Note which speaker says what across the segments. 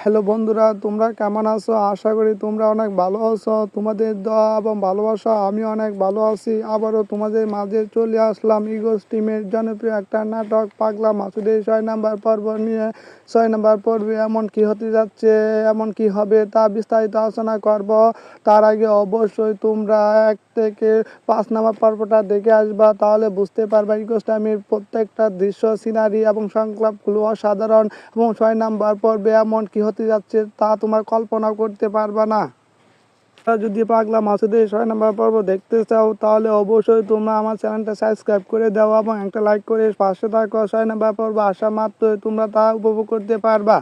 Speaker 1: Hello বন্ধুরা, তোমরা কেমন আছো? আশা করি তোমরা অনেক ভালো আছো। তোমাদের দোয়া এবং ভালোবাসা আমি অনেক ভালো আছি। আবারও তোমাদের মাঝে চলে আসলাম ইগোস টিমের জনপ্রিয় একটা নাটক পাগলা মাসুদের 6 নম্বর পর্ব নিয়ে। 6 নম্বর পর্বে এমন কি হতে যাচ্ছে, এমন কি হবে তা বিস্তারিত আলোচনা করব। তার আগে অবশ্যই তোমরা 1 থেকে 5 নম্বর পর্বটা দেখে আসবা, তাহলে বুঝতে পারবা ইগোস টিমের প্রত্যেকটা দৃশ্য, সিনারি এবং সংলাপগুলো অসাধারণ। এবং 6 নম্বর পর্বে এমন কি হতে যাচ্ছে তা তোমার কল্পনা করতে পারবা না। যদি পাগলা মাসুদের 6 নম্বর পর্ব দেখতে চাও তাহলে অবশ্যই তোমরা আমার চ্যানেলটা সাবস্ক্রাইব করে দাও এবং একটা লাইক করে পাশে থাকো। 6 নম্বর পর্ব আসা মাত্রই তোমরা তা উপভোগ করতে পারবা।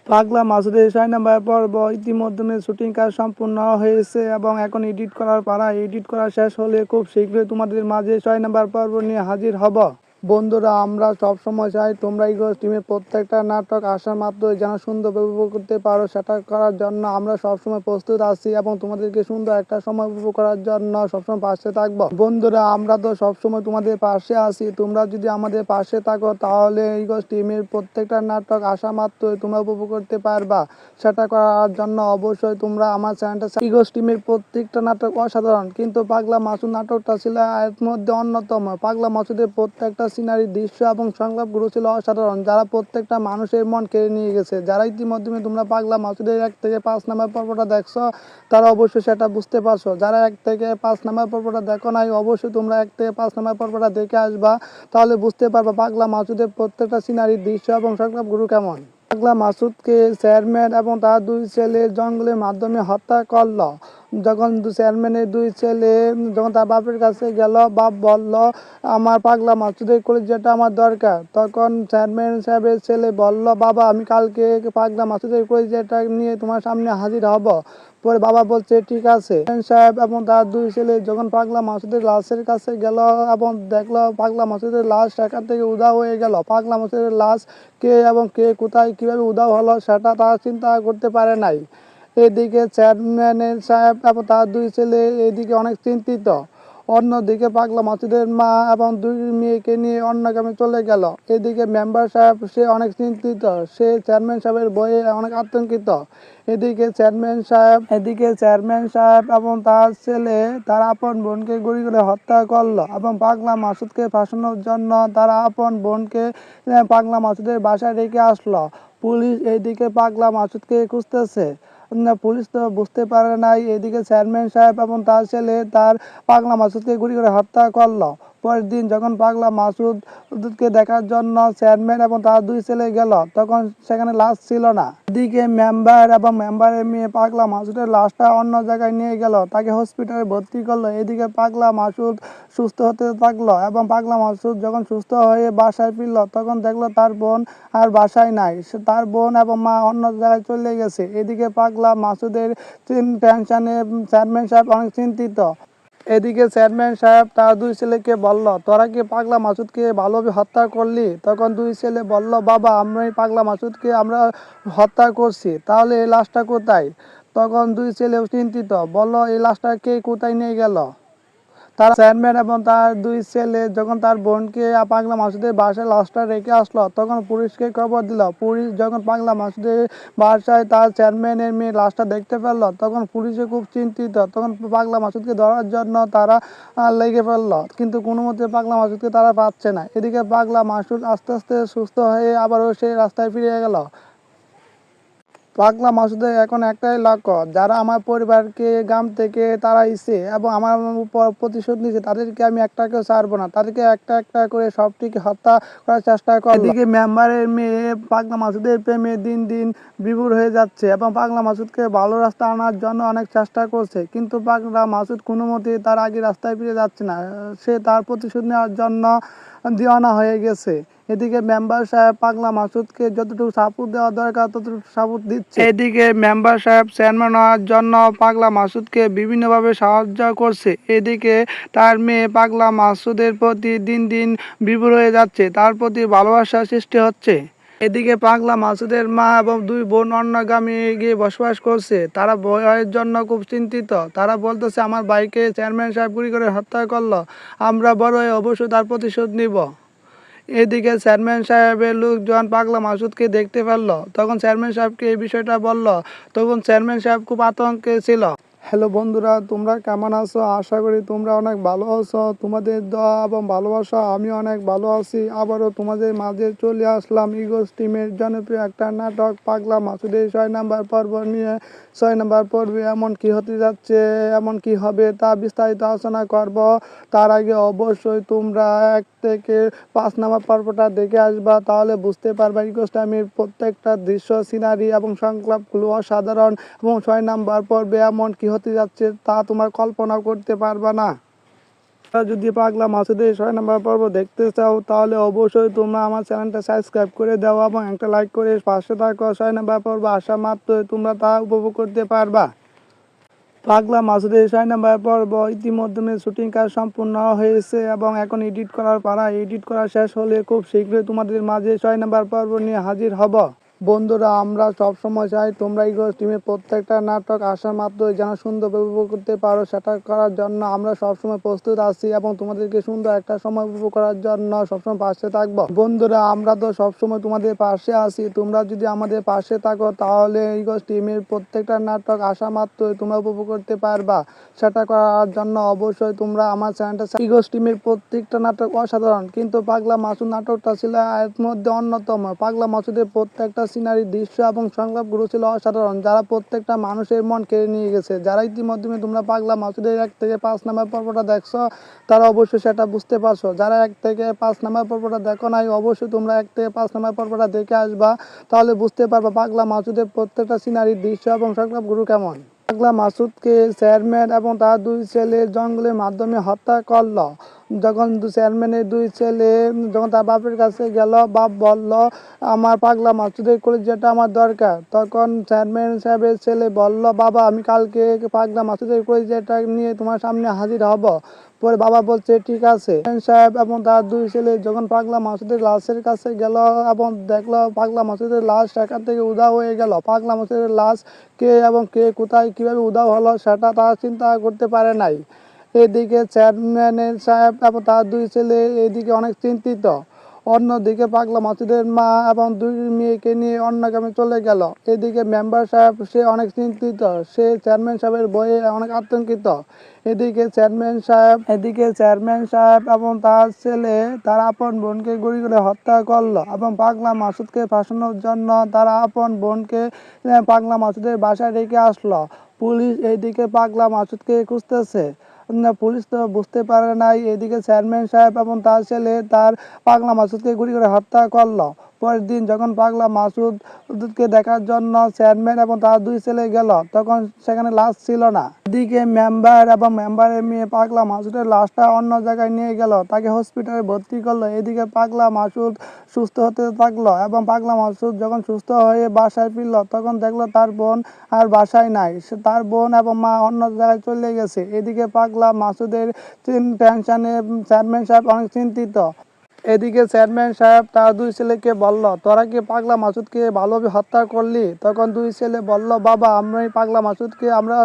Speaker 1: পাগলা মাসুদের 6 নম্বর পর্ব ইতিমধ্যে শুটিং কাজ সম্পূর্ণ হয়েছে এবং এখন এডিট করার পালা। এডিট করা শেষ হলে খুব শীঘ্রই তোমাদের মাঝে 6 নম্বর পর্ব নিয়ে হাজির হব। বন্ধুরা, আমরা সবসময় চাই তোমরা ইগোস টিমের প্রত্যেকটা নাটক আসা মাত্রই যেন সুন্দরভাবে উপভোগ করতে পারো। সেটা করার জন্য আমরা সবসময় প্রস্তুত আছি এবং তোমাদেরকে সুন্দর একটা সময় উপভোগ করার জন্য সবসময় পাশে থাকবো। বন্ধুরা, আমরা তো সবসময় তোমাদের পাশে আছি। তোমরা যদি আমাদের পাশে থাকো তাহলে ইগোস টিমের প্রত্যেকটা নাটক আসা মাত্রই তোমরা উপভোগ করতে পারবা। সেটা করার জন্য অবশ্যই তোমরা আমার চ্যানেলটা ইগোস টিমের প্রত্যেকটা নাটক অসাধারণ, কিন্তু পাগলা মাসুদ নাটকটা ছিল এর মধ্যে অন্যতম। পাগলা মাসুদের প্রত্যেকটা সিনারি, দৃশ্য এবং সংলাপগুলো ছিল অসাধারণ, যারা প্রত্যেকটা মানুষের মন কেড়ে নিয়ে গেছে। যারা ইতিমধ্যে তোমরা পাগলা মাসুদের 1 থেকে 5 নম্বর পর্বটা দেখছো তারা অবশ্যই সেটা বুঝতে পারছো। যারা 1 থেকে 5 নম্বর পর্বটা দেখো নাই, অবশ্যই তোমরা 1 থেকে 5 নম্বর পর্বটা দেখে আসবা, তাহলে বুঝতে পারবা পাগলা মাসুদের প্রত্যেকটা সিনারি, দৃশ্য এবং সংলাপগুলো কেমন। পাগলা মাসুদকে চেয়ারম্যান এবং তার 2 ছেলে জঙ্গলের মাধ্যমে হত্যা করলো। যখন চেয়ারম্যানের 2 ছেলে যখন তার বাপের কাছে গেল, বাপ বলল আমার পাগলা মাসুদের কলিজাটা আমার দরকার। তখন চেয়ারম্যান সাহেবের ছেলে বলল, বাবা আমি কালকে পাগলা মাসুদের কলিজাটা নিয়ে তোমার সামনে হাজির হব। পরে বাবা বলছে ঠিক আছে। চেয়ারম্যান সাহেব এবং তার 2 ছেলে যখন পাগলা মাসুদের লাশের কাছে গেল এবং দেখলো পাগলা মাসুদের লাশ সেখান থেকে উধাও হয়ে গেল। পাগলা মাসুদের লাশ কে এবং কে কোথায় কিভাবে উধাও হলো সেটা তারা চিন্তা করতে পারে নাই। এদিকে চেয়ারম্যানের সাহেব এবং তার 2 ছেলে এদিকে অনেক চিন্তিত। অন্যদিকে পাগলা মাসুদের মা এবং 2 মেয়েকে নিয়ে অন্য গ্রামে চলে গেল। এদিকে মেম্বার সাহেব সে অনেক চিন্তিত, সে চেয়ারম্যান সাহেবের ভয়ে অনেক আতঙ্কিত। এদিকে চেয়ারম্যান সাহেব এবং তার ছেলে তার আপন বোনকে গুলি করে হত্যা করলো এবং পাগলা মাসুদকে ফাঁসানোর জন্য তারা আপন বোনকে পাগলা মাসুদের বাসায় রেখে আসলো। পুলিশ এইদিকে পাগলা মাসুদকে খুঁজতেছে। পুলিশ তো বুঝতে পারে নাই এদিকে চেয়ারম্যান সাহেব এবং তার ছেলে তার পাগলা মাসুদকে গুলি করে হত্যা করলো। পরের দিন যখন পাগলা মাসুদকে দেখার জন্য চেয়ারম্যান এবং তার 2 ছেলে গেল, তখন সেখানে লাশ ছিল না। এদিকে মেম্বার এবং মেম্বারের মেয়ে পাগলা মাসুদের লাশটা অন্য জায়গায় নিয়ে গেল, তাকে হসপিটালে ভর্তি করলো। এদিকে পাগলা মাসুদ সুস্থ হতে থাকলো এবং পাগলা মাসুদ যখন সুস্থ হয়ে বাসায় ফিরল তখন দেখলো তার বোন আর বাসায় নাই। তার বোন এবং মা অন্য জায়গায় চলে গেছে। এদিকে পাগলা মাসুদের টেনশনে চেয়ারম্যান সাহেব অনেক চিন্তিত। এদিকে চেয়ারম্যান সাহেব তার 2 ছেলেকে বলল, তোরা কি পাগলা মাসুদকে ভালোভাবে হত্যা করলি? তখন 2 ছেলে বলল, বাবা আমরা এই পাগলা মাসুদকে আমরা হত্যা করছি, তাহলে এই লাশটা কোথায়? তখন 2 ছেলেও চিন্তিত, বলল এই লাশটা কে কোথায় নিয়ে গেল? তারা চেয়ারম্যান এবং তার 2 ছেলে যখন তার বোনকে পাগলা মাসুদের বাসায় লাশটা রেখে আসলো তখন পুলিশকে খবর দিল। পুলিশ যখন পাগলা মাসুদের বাসায় তার চেয়ারম্যানের মেয়ে লাশটা দেখতে পেল তখন পুলিশে খুব চিন্তিত। তখন পাগলা মাসুদকে ধরার জন্য তারা লেগে পড়ল, কিন্তু কোনো মতে পাগলা মাসুদকে তারা পাচ্ছে না। এদিকে পাগলা মাসুদ আস্তে আস্তে সুস্থ হয়ে আবারও সেই রাস্তায় ফিরে গেল। পাগলা মাসুদের এখন একটাই লক্ষ্য, যারা আমার পরিবারকে গ্রাম থেকে তাড়াইছে এবং আমার উপর প্রতিশোধ নিয়েছে তাদেরকে আমি একটাকেও ছাড়বো না। তাদেরকে একটা একটা করে সবটিকে হত্যা করার চেষ্টা করলো। এদিকে মেম্বারের মেয়ে পাগলা মাসুদের প্রেমে দিন দিন বিভোর হয়ে যাচ্ছে এবং পাগলা মাসুদকে ভালো রাস্তা আনার জন্য অনেক চেষ্টা করছে, কিন্তু পাগলা মাসুদ কোনো মতেই তার আগে রাস্তায় ফিরে যাচ্ছে না। সে তার প্রতিশোধ নেওয়ার জন্য দিওয়ানা হয়ে গেছে। এদিকে মেম্বার সাহেব পাগলা মাসুদকে যতটুকু সাপোর্ট দেওয়া দরকার ততটুকু সাপোর্ট দিচ্ছে। এদিকে মেম্বার সাহেব চেয়ারম্যান হওয়ার জন্য পাগলা মাসুদকে বিভিন্নভাবে সাহায্য করছে। এদিকে তার মেয়ে পাগলা মাসুদের প্রতি দিন দিন বিভোর হয়ে যাচ্ছে, তার প্রতি ভালোবাসার সৃষ্টি হচ্ছে। এদিকে পাগলা মাসুদের মা এবং 2 বোন অন্য গ্রামে গিয়ে বসবাস করছে। তারা ভয়ের জন্য খুব চিন্তিত। তারা বলতেছে আমার ভাইকে চেয়ারম্যান সাহেব গুলি করে হত্যা করলো, আমরা বড় হয়ে অবশ্যই তার প্রতিশোধ নিব। এদিকে চেয়ারম্যান সাহেবের লোকজন পাগলা মাসুদকে দেখতে পেল। তখন চেয়ারম্যান সাহেবকে এই বিষয়টা বলল। তখন চেয়ারম্যান সাহেব খুব আতঙ্কে ছিল। হ্যালো বন্ধুরা, তোমরা কেমন আছো? আশা করি তোমরা অনেক ভালো আছো। তোমাদের দোয়া এবং ভালোবাসা আমি অনেক ভালো আছি। আবারও তোমাদের মাঝে চলে আসলাম ইগোস টিমের জনপ্রিয় একটা নাটক পাগলা মাসুদের 6 নম্বর পর্ব নিয়ে। 6 নম্বর পর্বে এমন কি হতে যাচ্ছে, এমন কি হবে তা বিস্তারিত আলোচনা করব। তার আগে অবশ্যই তোমরা 1 থেকে 5 নম্বর পর্বটা দেখে আসবা, তাহলে বুঝতে পারবা ইগোস টিমের প্রত্যেকটা দৃশ্য, সিনারি এবং সংলাপগুলো অসাধারণ। এবং 6 নম্বর পর্বে এমন কি হতে যাচ্ছে তা তোমার কল্পনা করতে পারবা না। যদি পাগলা মাসুদের 6 নম্বর পর্ব দেখতে চাও তাহলে অবশ্যই তোমরা আমার চ্যানেলটা সাবস্ক্রাইব করে দাও এবং একটা লাইক করে পাশে থাকো। 6 নম্বর পর্ব আসা মাত্রই তোমরা তা উপভোগ করতে পারবা। পাগলা মাসুদের 6 নম্বর পর্ব ইতিমধ্যে শুটিং কাজ সম্পূর্ণ হয়েছে এবং এখন এডিট করার পালা। এডিট করা শেষ হলে খুব শীঘ্রই তোমাদের মাঝে 6 নম্বর পর্ব নিয়ে হাজির হব। বন্ধুরা, আমরা সবসময় চাই তোমরা ইগোস টিমের প্রত্যেকটা নাটক আসার মাত্রই যেন সুন্দরভাবে উপভোগ করতে পারো। সেটা করার জন্য আমরা সবসময় প্রস্তুত আছি এবং তোমাদেরকে সুন্দর একটা সময় উপভোগ করার জন্য সবসময় পাশে থাকবো। বন্ধুরা, আমরা তো সবসময় তোমাদের পাশে আছি। তোমরা যদি আমাদের পাশে থাকো তাহলে ইগোস টিমের প্রত্যেকটা নাটক আসা মাত্রই তোমরা উপভোগ করতে পারবা। সেটা করার জন্য অবশ্যই তোমরা আমার চ্যানেলটা ইগোস টিমের প্রত্যেকটা নাটক অসাধারণ, কিন্তু পাগলা মাসুদ নাটকটা ছিল এর মধ্যে অন্যতম। পাগলা মাসুদের প্রত্যেকটা সিনারি, দৃশ্য এবং সংলাপগুলো ছিল অসাধারণ, যারা প্রত্যেকটা মানুষের মন কেড়ে নিয়ে গেছে। যারা ইতিমধ্যে তোমরা পাগলা মাসুদের 1 থেকে 5 নম্বর পর্বটা দেখছো তারা অবশ্যই সেটা বুঝতে পারছো। যারা 1 থেকে 5 নম্বর পর্বটা দেখো নাই, অবশ্যই তোমরা 1 থেকে 5 নম্বর পর্বটা দেখে আসবা, তাহলে বুঝতে পারবা পাগলা মাসুদের প্রত্যেকটা সিনারি, দৃশ্য এবং সংলাপগুলো কেমন। পাগলা মাসুদকে চেয়ারম্যান এবং তার 2 ছেলে জঙ্গলের মাধ্যমে হত্যা করল। যখন চেয়ারম্যানের 2 ছেলে যখন তার বাপের কাছে গেল, বাপ বলল আমার পাগলা মাসুদের কলিজাটা আমার দরকার। তখন চেয়ারম্যান সাহেবের ছেলে বলল, বাবা আমি কালকে পাগলা মাসুদের কলিজাটা নিয়ে তোমার সামনে হাজির হব। পরে বাবা বলছে ঠিক আছে। চেয়ারম্যান সাহেব এবং তার 2 ছেলে যখন পাগলা মাসুদের লাশের কাছে গেল এবং দেখলো পাগলা মাসুদের লাশ সেখান থেকে উধাও হয়ে গেল। পাগলা মাসুদের লাশ কে এবং কে কোথায় কিভাবে উধাও হলো সেটা তারা চিন্তা করতে পারে নাই। এদিকে চেয়ারম্যান সাহেব এবং তার 2 ছেলে এদিকে অনেক চিন্তিত। অন্যদিকে পাগলা মাসুদের মা এবং 2 মেয়েকে নিয়ে অন্য গ্রামে চলে গেল। এদিকে মেম্বার সাহেব সে অনেক চিন্তিত, সে চেয়ারম্যান সাহেবের ভয়ে অনেক আতঙ্কিত। এদিকে চেয়ারম্যান সাহেব এবং তার ছেলে তার আপন বোনকে গুলি করে হত্যা করলো এবং পাগলা মাসুদকে ফাঁসানোর জন্য তারা আপন বোনকে পাগলা মাসুদের বাসায় রেখে আসলো। পুলিশ এইদিকে পাগলা মাসুদকে খুঁজতেছে। পুলিশ তো বুঝতে পারে নাই। এদিকে চেয়ারম্যান সাহেব এবং তার ছেলে তার পাগলা মাসুদকে গুলি করে হত্যা করলো। পরের দিন যখন পাগলা মাসুদকে দেখার জন্য চেয়ারম্যান এবং তার 2 ছেলে গেল, তখন সেখানে লাশ ছিল না। এদিকে মেম্বার এবং মেম্বারের মেয়ে পাগলা মাসুদের লাশটা অন্য জায়গায় নিয়ে গেল, তাকে হসপিটালে ভর্তি করলো। এদিকে পাগলা মাসুদ সুস্থ হতে থাকলো এবং পাগলা মাসুদ যখন সুস্থ হয়ে বাসায় ফিরল তখন দেখলো তার বোন আর বাসায় নাই। তার বোন এবং মা অন্য জায়গায় চলে গেছে। এদিকে পাগলা মাসুদের টেনশনে চেয়ারম্যান সাহেব অনেক চিন্তিত। এদিকে চেয়ারম্যান সাহেব তার 2 ছেলেকে বলল, তোরা কি পাগলা মাসুদকে ভালোভাবে হত্যা করলি? তখন 2 ছেলে বলল, বাবা আমরা এই পাগলা মাসুদকে আমরা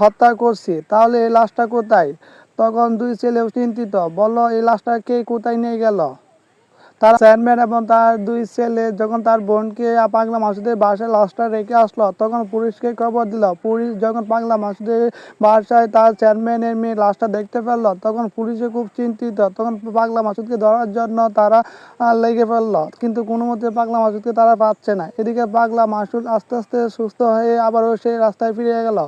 Speaker 1: হত্যা করছি, তাহলে এই লাশটা কোথায়? তখন 2 ছেলেও চিন্তিত, বলল এই লাশটা কে কোথায় নিয়ে গেল? তারা চেয়ারম্যান এবং তার 2 ছেলে যখন তার বোনকে পাগলা মাসুদের বাসায় লাশটা রেখে আসলো তখন পুলিশকে খবর দিল। পুলিশ যখন পাগলা মাসুদের বাসায় তার চেয়ারম্যানের মেয়ে লাশটা দেখতে পেল তখন পুলিশে খুব চিন্তিত। তখন পাগলা মাসুদকে ধরার জন্য তারা লেগে ফেললো, কিন্তু কোনো মতে পাগলা মাসুদকে তারা পাচ্ছে না। এদিকে পাগলা মাসুদ আস্তে আস্তে সুস্থ হয়ে আবারও সেই রাস্তায় ফিরে গেল।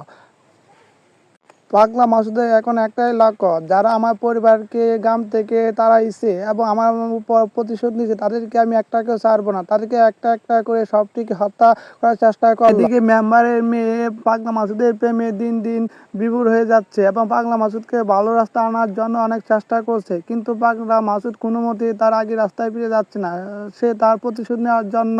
Speaker 1: পাগলা মাসুদের এখন একটাই লক্ষ্য, যারা আমার পরিবারকে গ্রাম থেকে তাড়াইছে এবং আমার উপর প্রতিশোধ নিয়েছে তাদেরকে আমি একটাকেও ছাড়বো না। তাদেরকে একটা একটা করে সবটিকে হত্যা করার চেষ্টা করব। এদিকে মেম্বারের মেয়ে পাগলা মাসুদের প্রেমে দিন দিন বিভোর হয়ে যাচ্ছে এবং পাগলা মাসুদকে ভালো রাস্তা আনার জন্য অনেক চেষ্টা করছে, কিন্তু পাগলা মাসুদ কোনো মতেই তার আগে রাস্তায় ফিরে যাচ্ছে না। সে তার প্রতিশোধ নেওয়ার জন্য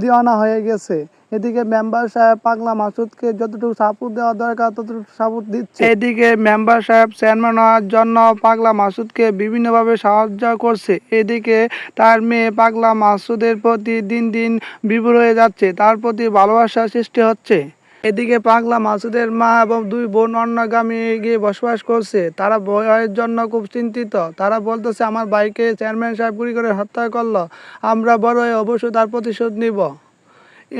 Speaker 1: দিওয়ানা হয়ে গেছে। এদিকে মেম্বার সাহেব পাগলা মাসুদকে যতটুকু সাপোর্ট দেওয়া দরকার ততটুকু সাপোর্ট দিচ্ছে। এদিকে মেম্বার সাহেব চেয়ারম্যান হওয়ার জন্য পাগলা মাসুদকে বিভিন্নভাবে সাহায্য করছে। এদিকে তার মেয়ে পাগলা মাসুদের প্রতি দিন দিন বিভোর হয়ে যাচ্ছে, তার প্রতি ভালোবাসার সৃষ্টি হচ্ছে। এদিকে পাগলা মাসুদের মা এবং দুই বোন অন্য গ্রামে গিয়ে বসবাস করছে। তারা ভয়ের জন্য খুব চিন্তিত। তারা বলতেছে, আমার ভাইকে চেয়ারম্যান সাহেব গুলি করে হত্যা করলো, আমরা বড় হয়ে অবশ্যই তার প্রতিশোধ নিব।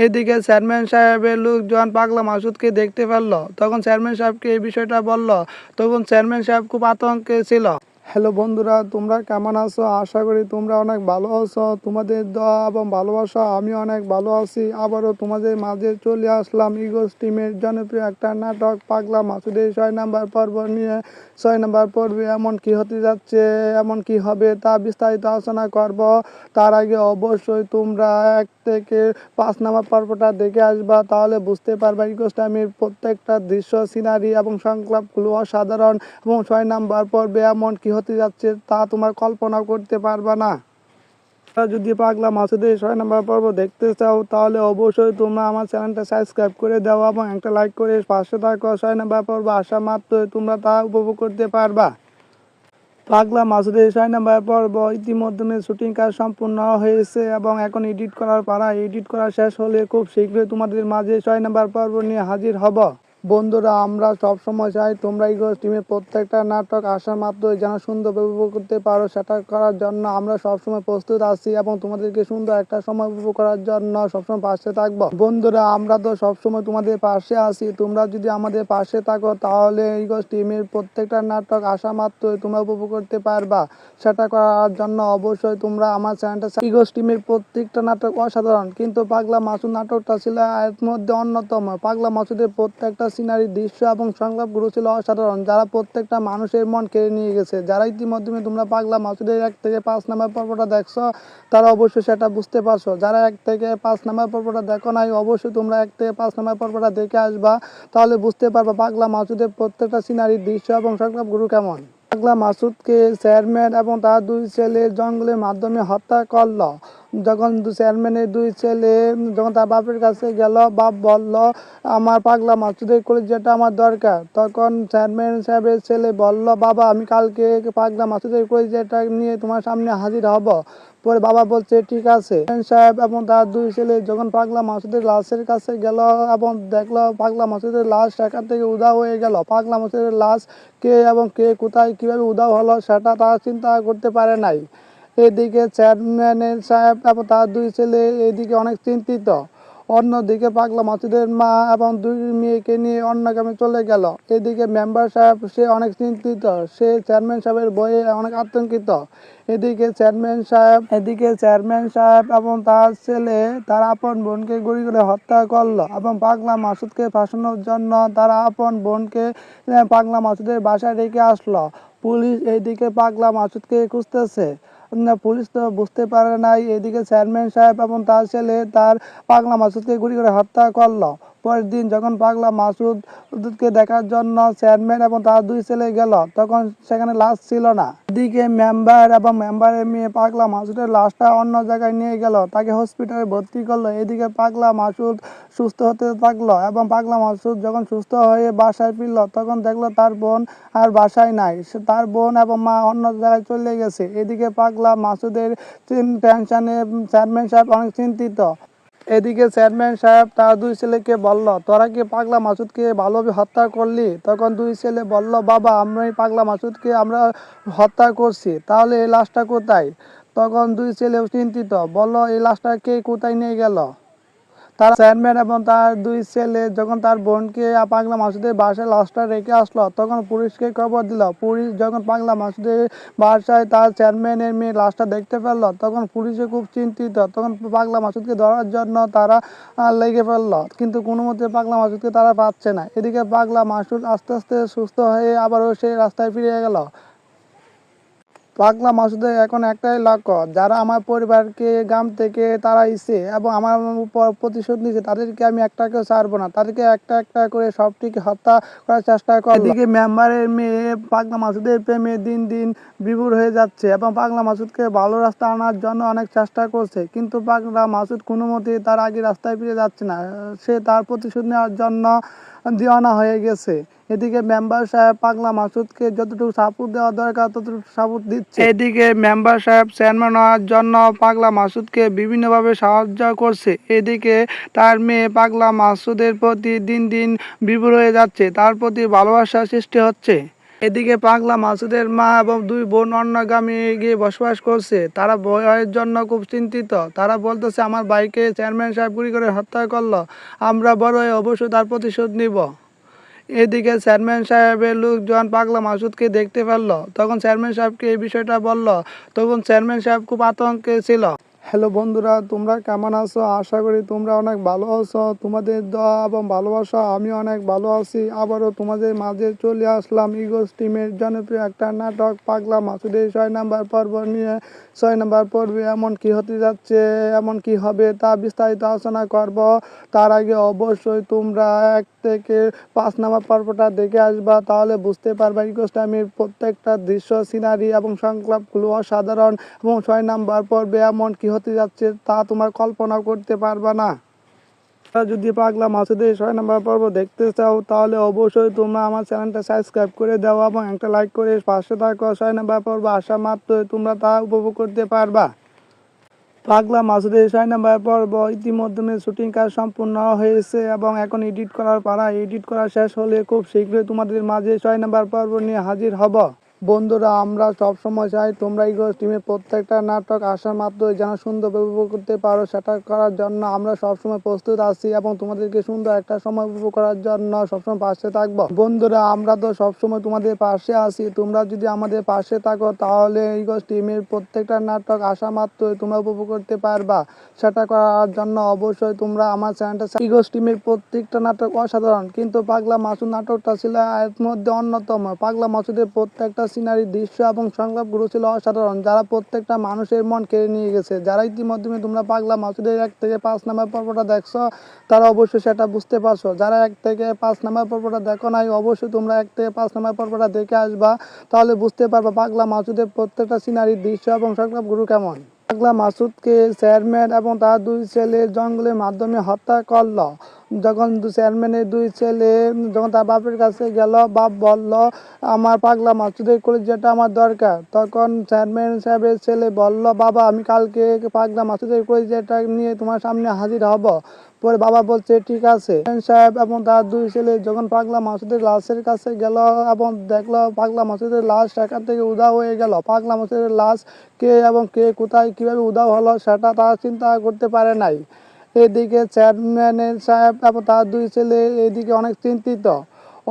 Speaker 1: এদিকে চেয়ারম্যান সাহেবের লোকজন পাগলা মাসুদকে দেখতে পেল। তখন চেয়ারম্যান সাহেবকে এই বিষয়টা বলল। তখন চেয়ারম্যান সাহেব খুব আতঙ্কে ছিল। হ্যালো বন্ধুরা, তোমরা কেমন আছো? আশা করি তোমরা অনেক ভালো আছো। তোমাদের দোয়া এবং ভালোবাসা আমি অনেক ভালো আছি। আবারও তোমাদের মাঝে চলে আসলাম ইগোস টিমের জনপ্রিয় একটা নাটক পাগলা মাসুদের 6 নাম্বার পর্ব নিয়ে। 6 নাম্বার পর্বে এমন কি হতে যাচ্ছে, এমন কি হবে তা বিস্তারিত আলোচনা করব। তার আগে অবশ্যই তোমরা 1 থেকে 5 নাম্বার পর্বটা দেখে আসবা, তাহলে বুঝতে পারবা ইগোস টিমের প্রত্যেকটা দৃশ্য, সিনারি এবং সংলাপগুলো অসাধারণ। এবং 6 নাম্বার পর্বে এমন কি হতে যাচ্ছে তা তোমার কল্পনা করতে পারবা না। যদি পাগলা মাসুদের 6 নাম্বার পর্ব দেখতে চাও তাহলে অবশ্যই তোমরা আমার চ্যানেলটা সাবস্ক্রাইব করে দাও এবং একটা লাইক করে পাশে থাকো। 6 নাম্বার পর্ব আসা মাত্রই তোমরা তা উপভোগ করতে পারবা। পাগলা মাসুদের 6 নাম্বার পর্ব ইতিমধ্যে শুটিং কাজ সম্পূর্ণ হয়েছে এবং এখন এডিট করার পালা। এডিট করা শেষ হলে খুব শীঘ্রই তোমাদের মাঝে 6 নাম্বার পর্ব নিয়ে হাজির হব। বন্ধুরা, আমরা সবসময় চাই তোমরা ইগোস টিমের প্রত্যেকটা নাটক আসা মাত্রই যেন সুন্দরভাবে উপভোগ করতে পারো। সেটা করার জন্য আমরা সবসময় প্রস্তুত আছি এবং তোমাদেরকে সুন্দর একটা সময় উপভোগ করার জন্য সবসময় পাশে থাকবো। বন্ধুরা, আমরা তো সবসময় তোমাদের পাশে আছি। তোমরা যদি আমাদের পাশে থাকো তাহলে ইগোস টিমের প্রত্যেকটা নাটক আসা মাত্রই তোমরা উপভোগ করতে পারবা। সেটা করার জন্য অবশ্যই তোমরা আমার চ্যানেলটা। ইগোস টিমের প্রত্যেকটা নাটক অসাধারণ, কিন্তু পাগলা মাসুদ নাটকটা ছিল এর মধ্যে অন্যতম। পাগলা মাসুদের প্রত্যেকটা সিনারি, দৃশ্য এবং সংলাপগুলো ছিল অসাধারণ, যারা প্রত্যেকটা মানুষের মন কেড়ে নিয়ে গেছে। যারা ইতিমধ্যে তোমরা পাগলা মাসুদের 1 থেকে 5 নাম্বার পর্বটা দেখছো তারা অবশ্যই সেটা বুঝতে পারছো। যারা 1 থেকে 5 নাম্বার পর্বটা দেখো নাই, অবশ্যই তোমরা 1 থেকে 5 নাম্বার পর্বটা দেখে আসবা, তাহলে বুঝতে পারবা পাগলা মাসুদের প্রত্যেকটা সিনারি, দৃশ্য এবং সংলাপগুলো কেমন। পাগলা মাসুদকে চেয়ারম্যান এবং তার 2 ছেলে জঙ্গলের মাধ্যমে হত্যা করল। যখন চেয়ারম্যানের 2 ছেলে যখন তার বাপের কাছে গেল, বাপ বলল, আমার পাগলা মাসুদের কলিজাটা আমার দরকার। তখন চেয়ারম্যান সাহেবের ছেলে বলল, বাবা আমি কালকে পাগলা মাসুদের কলিজাটা নিয়ে তোমার সামনে হাজির হব। পরে বাবা বলছে ঠিক আছে। চেয়ারম্যান সাহেব এবং তার 2 ছেলে যখন পাগলা মাসুদের লাশের কাছে গেল এবং দেখলো পাগলা মাসুদের লাশ সেখান থেকে উধাও হয়ে গেল। পাগলা মাসুদের লাশ কে এবং কে কোথায় কিভাবে উধাও হলো সেটা তারা চিন্তা করতে পারে নাই। এদিকে চেয়ারম্যান সাহেব এবং তার 2 ছেলে এদিকে অনেক চিন্তিত। অন্যদিকে পাগলা মাসুদের মা এবং 2 মেয়েকে নিয়ে অন্য গ্রামে চলে গেল। এদিকে মেম্বার সাহেব সে অনেক চিন্তিত, সে চেয়ারম্যান সাহেবের ভয়ে অনেক আতঙ্কিত। এদিকে চেয়ারম্যান সাহেব এবং তার ছেলে তার আপন বোনকে গুলি করে হত্যা করলো এবং পাগলা মাসুদকে ফাঁসানোর জন্য তারা আপন বোনকে পাগলা মাসুদের বাসায় রেখে আসলো। পুলিশ এইদিকে পাগলা মাসুদকে খুঁজতেছে। পুলিশ তো বুঝতে পারে নাই। এদিকে চেয়ারম্যান সাহেব এবং তার ছেলে তার পাগলা মাসুদকে গুলি করে হত্যা করলো। পরের দিন যখন পাগলা মাসুদকে দেখার জন্য চেয়ারম্যান এবং তার 2 ছেলে গেল, তখন সেখানে লাশ ছিল না। এদিকে মেম্বার এবং মেম্বারের মেয়ে পাগলা মাসুদের লাশটা অন্য জায়গায় নিয়ে গেল, তাকে হসপিটালে ভর্তি করলো। এদিকে পাগলা মাসুদ সুস্থ হতে থাকলো এবং পাগলা মাসুদ যখন সুস্থ হয়ে বাসায় ফিরল তখন দেখলো তার বোন আর বাসায় নাই। তার বোন এবং মা অন্য জায়গায় চলে গেছে। এদিকে পাগলা মাসুদের টেনশনে চেয়ারম্যান সাহেব অনেক চিন্তিত। এদিকে চেয়ারম্যান সাহেব তার 2 ছেলেকে বলল, তোরা কি পাগলা মাসুদকে ভালোভাবে হত্যা করলি? তখন 2 ছেলে বলল, বাবা আমরা এই পাগলা মাসুদকে আমরা হত্যা করছি, তাহলে এই লাশটা কোথায়? তখন 2 ছেলে চিন্তিত, বলল এই লাশটা কে কোথায় নিয়ে গেল? তারা চেয়ারম্যান এবং তার 2 ছেলে যখন তার বোনকে পাগলা মাসুদের বাসায় লাশটা রেখে আসলো তখন পুলিশকে খবর দিল। পুলিশ যখন পাগলা মাসুদের বাসায় তার চেয়ারম্যানের মেয়ে লাশটা দেখতে পেল তখন পুলিশে খুব চিন্তিত। তখন পাগলা মাসুদকে ধরার জন্য তারা লেগে ফেলল, কিন্তু কোনো মতে পাগলা মাসুদকে তারা পাচ্ছে না। এদিকে পাগলা মাসুদ আস্তে আস্তে সুস্থ হয়ে আবারও সেই রাস্তায় ফিরে গেল। পাগলা মাসুদের এখন একটাই লক্ষ্য, যারা আমার পরিবারকে গ্রাম থেকে তাড়াইছে এবং আমার উপর প্রতিশোধ নিয়েছে তাদেরকে আমি একটাকেও ছাড়বো না। তাদেরকে একটা একটা করে সবটিকে হত্যা করার চেষ্টা করব। এদিকে মেম্বারের মেয়ে পাগলা মাসুদের প্রেমে দিন দিন বিভোর হয়ে যাচ্ছে এবং পাগলা মাসুদকে ভালো রাস্তা আনার জন্য অনেক চেষ্টা করছে, কিন্তু পাগলা মাসুদ কোনো মতেই তার আগে রাস্তায় ফিরে যাচ্ছে না। সে তার প্রতিশোধ নেওয়ার জন্য দিওয়ানা হয়ে গেছে। এদিকে মেম্বার সাহেব পাগলা মাসুদকে যতটুকু সাপোর্ট দেওয়া দরকার ততটুকু সাপোর্ট দিচ্ছে। এদিকে মেম্বার সাহেব চেয়ারম্যান হওয়ার জন্য পাগলা মাসুদকে বিভিন্নভাবে সাহায্য করছে। এদিকে তার মেয়ে পাগলা মাসুদের প্রতি দিন দিন বিভোর হয়ে যাচ্ছে, তার প্রতি ভালোবাসার সৃষ্টি হচ্ছে। এদিকে পাগলা মাসুদের মা এবং দুই বোন অন্য গ্রামে গিয়ে বসবাস করছে। তারা ভয়ের জন্য খুব চিন্তিত। তারা বলতেছে, আমার ভাইকে চেয়ারম্যান সাহেব গুলি করে হত্যা করলো, আমরা বড় হয়ে অবশ্যই তার প্রতিশোধ নিব। এদিকে চেয়ারম্যান সাহেবের লোকজন পাগলা মাসুদকে দেখতে পেল, তখন চেয়ারম্যান সাহেবকে এই বিষয়টা বলল। তখন চেয়ারম্যান সাহেব খুব আতঙ্কে ছিল। হ্যালো বন্ধুরা, তোমরা কেমন আছো? আশা করি তোমরা অনেক ভালো আছো। তোমাদের দোয়া এবং ভালোবাসা আমি অনেক ভালো আছি। আবারও তোমাদের মাঝে চলে আসলাম ইগোস টিমের জনপ্রিয় একটা নাটক পাগলা মাসুদের 6 নম্বর পর্ব নিয়ে। 6 নম্বর পর্বে এমন কি হতে যাচ্ছে, এমন কি হবে তা বিস্তারিত আলোচনা করব। তার আগে অবশ্যই তোমরা 1 থেকে 5 নম্বর পর্বটা দেখে আসবা, তাহলে বুঝতে পারবা ইগোস টিমের প্রত্যেকটা দৃশ্য, সিনারি এবং সংলাপগুলো অসাধারণ। এবং 6 নম্বর পর্বে এমন কি হতে যাচ্ছে তা তোমার কল্পনা করতে পারবা না। যদি পাগলা মাসুদের 6 নম্বর পর্ব দেখতে চাও তাহলে অবশ্যই তোমরা আমার চ্যানেলটা সাবস্ক্রাইব করে দাও এবং একটা লাইক করে পাশে থাকো। 6 নম্বর পর্ব আসা মাত্রই তোমরা তা উপভোগ করতে পারবা। পাগলা মাসুদের 6 নম্বর পর্ব ইতিমধ্যে শুটিং কাজ সম্পূর্ণ হয়েছে এবং এখন এডিট করার পালা। এডিট করা শেষ হলে খুব শীঘ্রই তোমাদের মাঝে 6 নম্বর পর্ব নিয়ে হাজির হব। বন্ধুরা, আমরা সবসময় চাই তোমরা ইগোস টিমের প্রত্যেকটা নাটক আসা মাত্রই যেন সুন্দরভাবে উপভোগ করতে পারো। সেটা করার জন্য আমরা সবসময় প্রস্তুত আছি এবং তোমাদেরকে সুন্দর একটা সময় উপভোগ করার জন্য সবসময় পাশে থাকবো। বন্ধুরা, আমরা তো সবসময় তোমাদের পাশে আছি। তোমরা যদি আমাদের পাশে থাকো তাহলে ইগোস টিমের প্রত্যেকটা নাটক আসা মাত্রই তোমরা উপভোগ করতে পারবা। সেটা করার জন্য অবশ্যই তোমরা আমার চ্যানেলটা ইগোস টিমের প্রত্যেকটা নাটক অসাধারণ, কিন্তু পাগলা মাসুদ নাটকটা ছিল এর মধ্যে অন্যতম। পাগলা মাসুদের প্রত্যেকটা সিনারি, দৃশ্য এবং সংলাপগুলো ছিল অসাধারণ, যারা প্রত্যেকটা মানুষের মন কেড়ে নিয়ে গেছে। যারা ইতিমধ্যে তোমরা পাগলা মাসুদের 1 থেকে 5 নম্বর পর্বটা দেখছো তারা অবশ্যই সেটা বুঝতে পারছো। যারা 1 থেকে 5 নম্বর পর্বটা দেখো নাই, অবশ্যই তোমরা 1 থেকে 5 নম্বর পর্বটা দেখে আসবা, তাহলে বুঝতে পারবা পাগলা মাসুদের প্রত্যেকটা সিনারি, দৃশ্য এবং সংলাপগুলো কেমন। পাগলা মাসুদকে চেয়ারম্যান এবং তার 2 ছেলে জঙ্গলের মাধ্যমে হত্যা করল। যখন চেয়ারম্যানের 2 ছেলে যখন তার বাপের কাছে গেল, বাপ বলল, আমার পাগলা মাসুদের কলিজাটা আমার দরকার। তখন চেয়ারম্যান সাহেবের ছেলে বলল, বাবা আমি কালকে পাগলা মাসুদের কলিজাটা নিয়ে তোমার সামনে হাজির হব। পরে বাবা বলছে ঠিক আছে। চেয়ারম্যান সাহেব এবং তার 2 ছেলে যখন পাগলা মাসুদের লাশের কাছে গেল এবং দেখলো পাগলা মাসুদের লাশ সেখান থেকে উধাও হয়ে গেল। পাগলা মাসুদের লাশ কে এবং কে কোথায় কিভাবে উধাও হলো সেটা তারা চিন্তা করতে পারে নাই। এদিকে চেয়ারম্যান সাহেব এবং তার 2 ছেলে এদিকে অনেক চিন্তিত।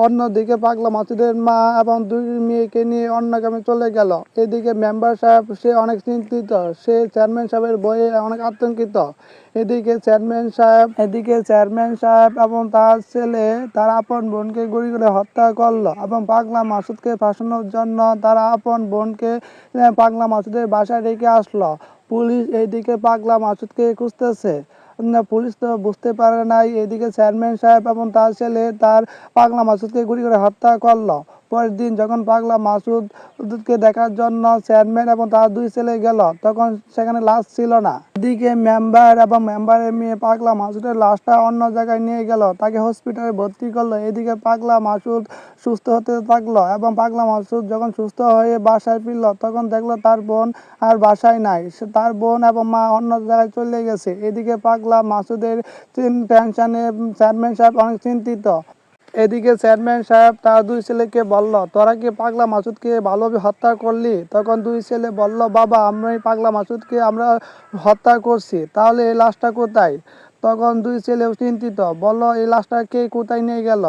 Speaker 1: অন্যদিকে পাগলা মাসুদের মা এবং 2 মেয়েকে নিয়ে অন্য গ্রামে চলে গেল। এদিকে মেম্বার সাহেব সে অনেক চিন্তিত, সে চেয়ারম্যান সাহেবের ভয়ে অনেক আতঙ্কিত। এদিকে চেয়ারম্যান সাহেব এবং তার ছেলে তার আপন বোনকে গুলি করে হত্যা করলো এবং পাগলা মাসুদকে ফাঁসানোর জন্য তারা আপন বোনকে পাগলা মাসুদের বাসায় রেখে আসলো। পুলিশ এইদিকে পাগলা মাসুদকে খুঁজতেছে। পুলিশ তো বুঝতে পারে নাই। এদিকে চেয়ারম্যান সাহেব এবং তার ছেলে তার পাগলা মাসুদকে গুলি করে হত্যা করলো। পরের দিন যখন পাগলা মাসুদকে দেখার জন্য চেয়ারম্যান এবং তার 2 ছেলে গেল, তখন সেখানে লাশ ছিল না। এদিকে মেম্বার এবং মেম্বারের মেয়ে পাগলা মাসুদের লাশটা অন্য জায়গায় নিয়ে গেল, তাকে হসপিটালে ভর্তি করলো। এদিকে পাগলা মাসুদ সুস্থ হতে থাকলো এবং পাগলা মাসুদ যখন সুস্থ হয়ে বাসায় ফিরল তখন দেখলো তার বোন আর বাসায় নাই। তার বোন এবং মা অন্য জায়গায় চলে গেছে। এদিকে পাগলা মাসুদের টেনশনে চেয়ারম্যান সাহেব অনেক চিন্তিত। এদিকে চেয়ারম্যান সাহেব তার 2 ছেলেকে বলল, তোরা কি পাগলা মাসুদকে ভালোভাবে হত্যা করলি? তখন 2 ছেলে বলল, বাবা আমরা এই পাগলা মাসুদকে আমরা হত্যা করছি, তাহলে এই লাশটা কোথায়? তখন 2 ছেলেও চিন্তিত, বলল এই লাশটা কে কোথায় নিয়ে গেল?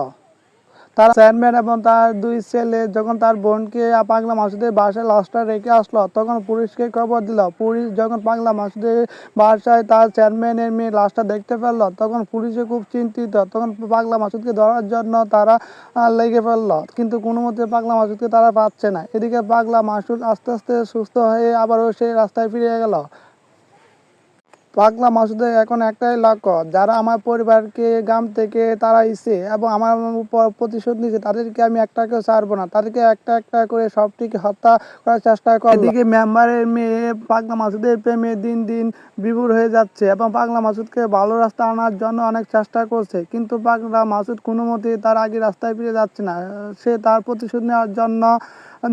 Speaker 1: তারা চেয়ারম্যান এবং তার 2 ছেলে যখন তার বোনকে পাগলা মাসুদের বাসায় লাশটা রেখে আসলো তখন পুলিশকে খবর দিল। পুলিশ যখন পাগলা মাসুদের বাসায় তার চেয়ারম্যানের মেয়ে লাশটা দেখতে পেল তখন পুলিশে খুব চিন্তিত। তখন পাগলা মাসুদকে ধরার জন্য তারা লেগে ফেলল, কিন্তু কোনো মতে পাগলা মাসুদকে তারা পাচ্ছে না। এদিকে পাগলা মাসুদ আস্তে আস্তে সুস্থ হয়ে আবারও সেই রাস্তায় ফিরে গেল। পাগলা মাসুদের এখন একটাই লক্ষ্য, যারা আমার পরিবারকে গ্রাম থেকে তাড়াইছে এবং আমার উপর প্রতিশোধ নিয়েছে তাদেরকে আমি একটাকেও ছাড়বো না, তাদেরকে একটা একটা করে সবটিকে হত্যা করার চেষ্টা করলাম। এদিকে মেম্বারের মেয়ে পাগলা মাসুদের প্রেমে দিন দিন বিভোর হয়ে যাচ্ছে এবং পাগলা মাসুদকে ভালো রাস্তা আনার জন্য অনেক চেষ্টা করছে, কিন্তু পাগলা মাসুদ কোনো মতেই তার আগে রাস্তায় ফিরে যাচ্ছে না। সে তার প্রতিশোধ নেওয়ার জন্য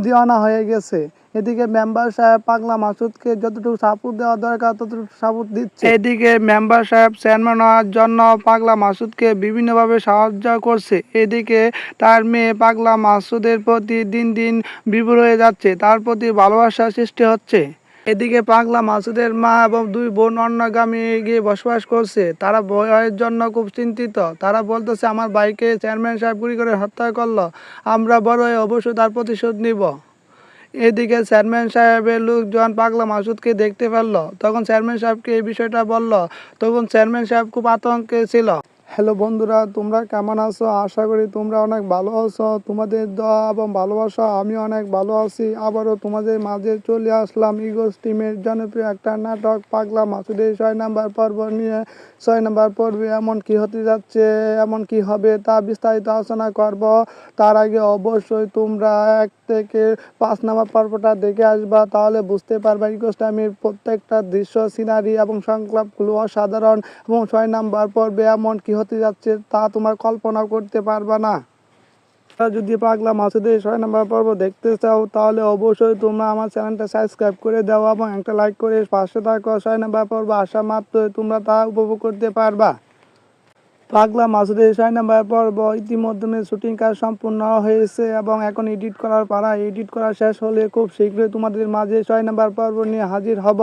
Speaker 1: দিওয়ানা হয়ে গেছে। এদিকে মেম্বার সাহেব পাগলা মাসুদকে যতটুকু সাপোর্ট দেওয়া দরকার ততটুকু সাপোর্ট দিচ্ছে। এদিকে মেম্বার সাহেব চেয়ারম্যান হওয়ার জন্য পাগলা মাসুদকে বিভিন্নভাবে সাহায্য করছে। এদিকে তার মেয়ে পাগলা মাসুদের প্রতি দিন দিন বিভোর হয়ে যাচ্ছে, তার প্রতি ভালোবাসার সৃষ্টি হচ্ছে। এদিকে পাগলা মাসুদের মা এবং দুই বোন অন্য গ্রামে গিয়ে বসবাস করছে, তারা ভয়ের জন্য খুব চিন্তিত। তারা বলতেছে আমার ভাইকে চেয়ারম্যান সাহেব গুলি করে হত্যা করলো, আমরা বড় হয়ে অবশ্যই তার প্রতিশোধ নিব। এদিকে চেয়ারম্যান সাহেবের লোকজন পাগলা মাসুদকে দেখতে পেল, তখন চেয়ারম্যান সাহেবকে এই বিষয়টা বলল। তখন চেয়ারম্যান সাহেব খুব আতঙ্কে ছিল। হ্যালো বন্ধুরা, তোমরা কেমন আছো? আশা করি তোমরা অনেক ভালো আছো। তোমাদের দোয়া এবং ভালোবাসা আমি অনেক ভালো আছি। আবারও তোমাদের মাঝে চলে আসলাম ইগোস টিমের জনপ্রিয় একটা নাটক পাগলা মাসুদের 6 নম্বর পর্ব নিয়ে। 6 নম্বর পর্বে এমন কি হতে যাচ্ছে, এমন কি হবে তা বিস্তারিত আলোচনা করব। তার আগে অবশ্যই তোমরা 1 থেকে 5 নম্বর পর্বটা দেখে আসবা, তাহলে বুঝতে পারবা ইগোস টিমের প্রত্যেকটা দৃশ্য, সিনারি এবং সংলাপগুলো অসাধারণ এবং 6 নম্বর পর্বে এমন কি হতে যাচ্ছে তা তোমার কল্পনা করতে পারবা না। যদি পাগলা মাসুদের 6 নম্বর পর্ব দেখতে চাও তাহলে অবশ্যই তোমরা আমার চ্যানেলটা সাবস্ক্রাইব করে দাও এবং একটা লাইক করে পাশে থাকো। 6 নম্বর পর্ব আসা মাত্রই তোমরা তা উপভোগ করতে পারবা। পাগলা মাসুদের 6 নম্বর পর্ব ইতিমধ্যে শুটিং কাজ সম্পূর্ণ হয়েছে এবং এখন এডিট করার পালা। এডিট করা শেষ হলে খুব শীঘ্রই তোমাদের মাঝে 6 নম্বর পর্ব নিয়ে হাজির হব।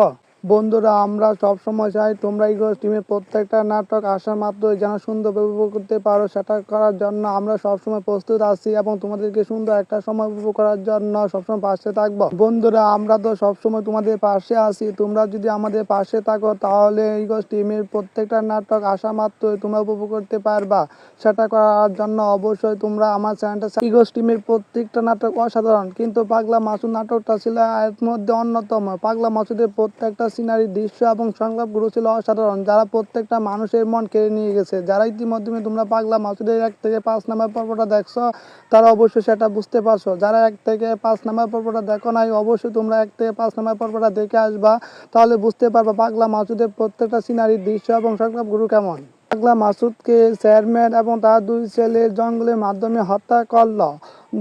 Speaker 1: বন্ধুরা, আমরা সবসময় চাই তোমরা ইগোস টিমের প্রত্যেকটা নাটক আসা মাত্রই যেন সুন্দরভাবে উপভোগ করতে পারো। সেটা করার জন্য আমরা সবসময় প্রস্তুত আছি এবং তোমাদেরকে সুন্দর একটা সময় উপভোগ করার জন্য সবসময় পাশে থাকবো। বন্ধুরা, আমরা তো সবসময় তোমাদের পাশে আছি, তোমরা যদি আমাদের পাশে থাকো তাহলে ইগোস টিমের প্রত্যেকটা নাটক আসা মাত্রই তোমরা উপভোগ করতে পারবা। সেটা করার জন্য অবশ্যই তোমরা আমার চ্যানেলটা ইগোস টিমের প্রত্যেকটা নাটক অসাধারণ, কিন্তু পাগলা মাসুদ নাটকটা ছিল এর মধ্যে অন্যতম। পাগলা মাসুদের প্রত্যেকটা সিনারি, দৃশ্য এবং সংলাপগুলো ছিল অসাধারণ, যারা প্রত্যেকটা মানুষের মন কেড়ে নিয়ে গেছে। যারা ইতিমধ্যে তোমরা পাগলা মাসুদের 1 থেকে 5 নম্বর পর্বটা দেখছো তারা অবশ্যই সেটা বুঝতে পারছো। যারা 1 থেকে 5 নম্বর পর্বটা দেখো নাই অবশ্যই তোমরা 1 থেকে 5 নম্বর পর্বটা দেখে আসবা, তাহলে বুঝতে পারবা পাগলা মাসুদের প্রত্যেকটা সিনারি, দৃশ্য এবং সংলাপগুলো কেমন। পাগলা মাসুদকে চেয়ারম্যান এবং তার 2 ছেলে জঙ্গলের মাধ্যমে হত্যা করলো।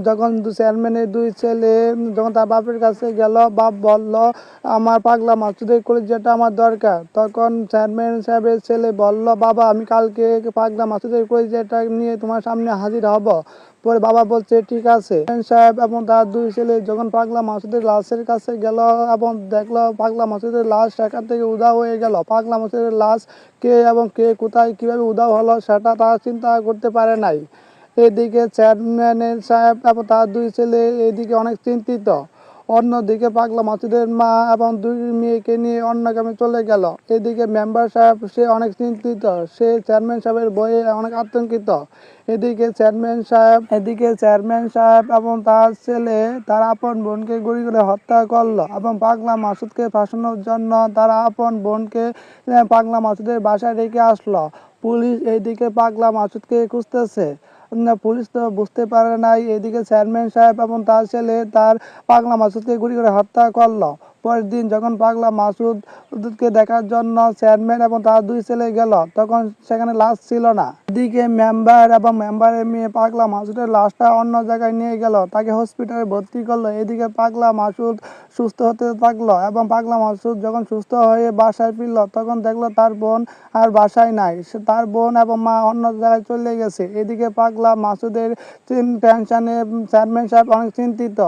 Speaker 1: যখন চেয়ারম্যানের 2 ছেলে যখন তার বাপের কাছে গেল, বাপ বলল আমার পাগলা মাসুদের কলিজাটা আমার দরকার। তখন চেয়ারম্যান সাহেবের ছেলে বলল বাবা আমি কালকে পাগলা মাসুদের কলিজাটা নিয়ে তোমার সামনে হাজির হব। পরে বাবা বলছে ঠিক আছে। চেয়ারম্যান সাহেব এবং তার 2 ছেলে যখন পাগলা মাসুদের লাশের কাছে গেল এবং দেখলো পাগলা মাসুদের লাশ সেখান থেকে উধাও হয়ে গেল। পাগলা মাসুদের লাশ কে এবং কে কোথায় কিভাবে উধাও হলো সেটা তারা চিন্তা করতে পারে নাই। এদিকে চেয়ারম্যান সাহেব এবং তার 2 ছেলে এদিকে অনেক চিন্তিত। অন্যদিকে পাগলা মাসুদের মা এবং 2 মেয়েকে নিয়ে অন্য গ্রামে চলে গেল। এদিকে মেম্বার সাহেব সে অনেক চিন্তিত, সে চেয়ারম্যান সাহেবের ভয়ে অনেক আতঙ্কিত। এদিকে চেয়ারম্যান সাহেব এবং তার ছেলে তার আপন বোনকে গুলি করে হত্যা করলো এবং পাগলা মাসুদকে ফাঁসানোর জন্য তারা আপন বোনকে পাগলা মাসুদের বাসায় রেখে আসলো। পুলিশ এইদিকে পাগলা মাসুদকে খুঁজতেছে, পুলিশ তো বুঝতে পারে নাই। এদিকে চেয়ারম্যান সাহেব এবং তার ছেলে তার পাগলা মাসুদকে গুলি করে হত্যা করলো। পরের দিন যখন পাগলা মাসুদকে দেখার জন্য চেয়ারম্যান এবং তার 2 ছেলে গেল তখন সেখানে লাশ ছিল না। এদিকে মেম্বার এবং মেম্বারের মেয়ে পাগলা মাসুদের লাশটা অন্য জায়গায় নিয়ে গেল, তাকে হসপিটালে ভর্তি করলো। এদিকে পাগলা মাসুদ সুস্থ হতে থাকলো এবং পাগলা মাসুদ যখন সুস্থ হয়ে বাসায় ফিরল তখন দেখলো তার বোন আর বাসায় নাই, তার বোন এবং মা অন্য জায়গায় চলে গেছে। এদিকে পাগলা মাসুদের টেনশনে চেয়ারম্যান সাহেব অনেক চিন্তিত।